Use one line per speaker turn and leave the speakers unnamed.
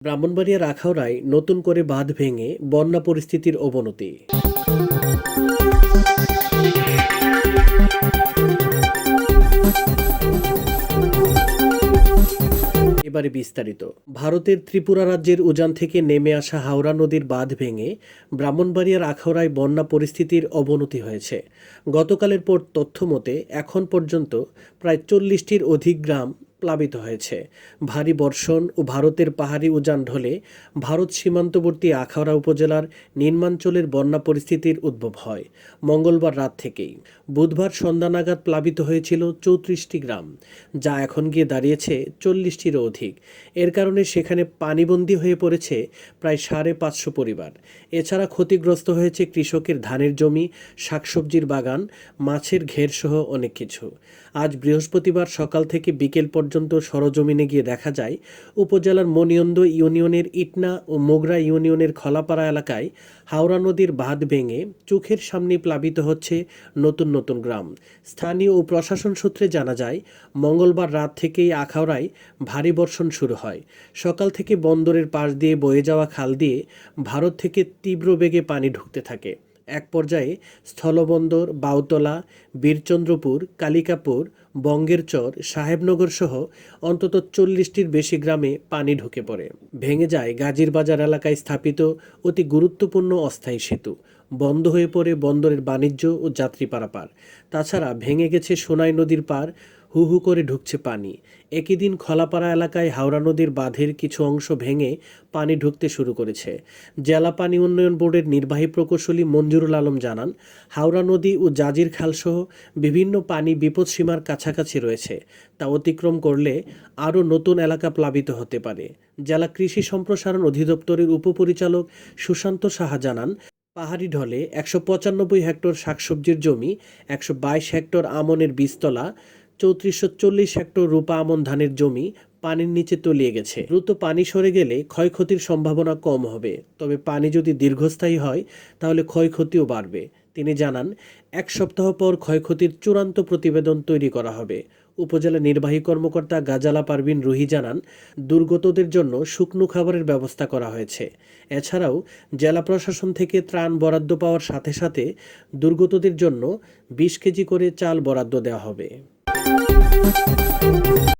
ব্রাহ্মণবাড়িয়ার আখাউড়ায় নতুন করে বাঁধ ভেঙে বন্যা পরিস্থিতির অবনতি। এবারে বিস্তারিত। ভারতের ত্রিপুরা রাজ্যের উজান থেকে নেমে আসা হাওড়া নদীর বাঁধ ভেঙে ব্রাহ্মণবাড়িয়ার আখাউড়ায় বন্যা পরিস্থিতির অবনতি হয়েছে। গতকালের তথ্য মতে এখন পর্যন্ত প্রায় 40টির অধিক গ্রাম প্লাবিত হয়েছে। ভারী বর্ষণ ও ভারতের পাহাড়ি উজান ঢলে ভারত সীমান্তবর্তী আখাউড়া উপজেলার নিম্নাঞ্চলের বন্যা পরিস্থিতির উদ্ভব হয় মঙ্গলবার রাত থেকেই। বুধবার সন্ধ্যা নাগাদ প্লাবিত হয়েছিল 34টি গ্রাম, যা এখন গিয়ে দাঁড়িয়েছে 40টিরও অধিক। এর কারণে সেখানে পানিবন্দী হয়ে পড়েছে প্রায় 550 পরিবার। এছাড়া ক্ষতিগ্রস্ত হয়েছে কৃষকের ধানের জমি, শাকসবজির বাগান, মাছের ঘের সহ অনেক কিছু। আজ বৃহস্পতিবার সকাল থেকে বিকেল পর্যন্ত সরজমিনে গিয়ে দেখা যায় উপজেলার মনিয়ন্দ ইউনিয়নের ইটনা ও মোগরা ইউনিয়নের খলাপাড়া এলাকায় হাওড়া নদীর বাঁধ ভেঙে চোখের সামনে প্লাবিত হচ্ছে নতুন নতুন গ্রাম। স্থানীয় ও প্রশাসন সূত্রে জানা যায়, মঙ্গলবার রাত থেকেই আখাউড়ায় ভারী বর্ষণ শুরু হয়। সকাল থেকে বন্দরের পাশ দিয়ে বয়ে যাওয়া খাল দিয়ে ভারত থেকে তীব্র বেগে পানি ঢুকতে থাকে। এক পর্যায়ে স্থলবন্দর, বাউতলা, বীরচন্দ্রপুর, কালিকাপুর, বঙ্গের চর, সাহেবনগর সহ অন্তত 40টির বেশি গ্রামে পানি ঢুকে পড়ে। ভেঙে যায় গাজীর বাজার এলাকায় স্থাপিত অতি গুরুত্বপূর্ণ অস্থায়ী সেতু। বন্ধ হয়ে পড়ে বন্দরের বাণিজ্য ও যাত্রী পারাপার। তাছাড়া ভেঙে গেছে সোনাই নদীর পার, হু হু করে ঢুকছে পানি। একই দিন খলাপাড়া এলাকায় হাওড়া নদীর বাঁধের কিছু অংশ ভেঙে পানি ঢুকতে শুরু করেছে। জেলা পানি উন্নয়ন বোর্ডের নির্বাহী প্রকৌশলী মঞ্জুরুল আলম জানান, হাওড়া নদী ও জাজির খালসহ বিভিন্ন পানি বিপদসীমার কাছাকাছি রয়েছে। তা অতিক্রম করলে আরও নতুন এলাকা প্লাবিত হতে পারে। জেলা কৃষি সম্প্রসারণ অধিদপ্তরের উপপরিচালক সুশান্ত সাহা জানান, পাহাড়ি ঢলে 195 হেক্টর শাকসবজির জমি, 122 হেক্টর আমনের বীজতলা, 3440 হেক্টর রূপা আমন ধানের জমি পানির নিচে তলিয়ে গেছে। দ্রুত পানি সরে গেলে ক্ষয়ক্ষতির সম্ভাবনা কম হবে, তবে পানি যদি দীর্ঘস্থায়ী হয় তাহলে ক্ষয়ক্ষতিও বাড়বে। তিনি জানান, 1 সপ্তাহ পর ক্ষয়ক্ষতির চূড়ান্ত প্রতিবেদন তৈরি করা হবে। উপজেলা নির্বাহী কর্মকর্তা গাজালা পারভিন রুহি জানান, দুর্গতদের জন্য শুকনো খাবারের ব্যবস্থা করা হয়েছে। এছাড়াও জেলা প্রশাসন থেকে ত্রাণ বরাদ্দ পাওয়ার সাথে সাথে দুর্গতদের জন্য 20 কেজি করে চাল বরাদ্দ দেওয়া হবে।